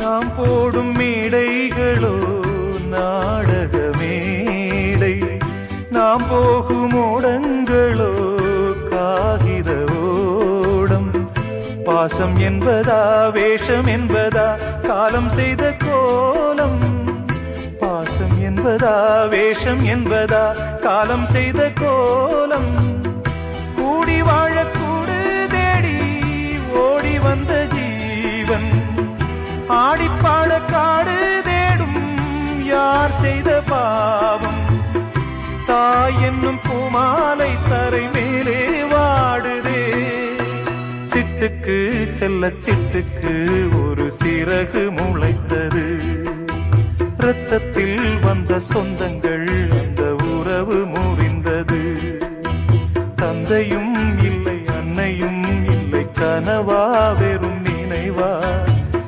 நாம் போடும் மேடைகளோ நாடக மேடை, நாம் போகும் ஓடங்களோ காகித ஓடம். பாசம் என்பதா வேஷம் என்பதா காலம் செய்த கோலம், பாசம் என்பதா வேஷம் என்பதா காலம் செய்த கோலம். கூடி வாழக்கூடு தேடி ஓடி வந்த ஜீவன், ஆடிப்பாட காடு தேடும் யார் செய்த பாவம். தாய் என்னும் பூமாலை தரை மேலே வாடுதே, சிட்டுக்கு செல்ல சிட்டுக்கு ஒரு சிறகு முளைத்தது. இரத்தத்தில் வந்த சொந்தங்கள்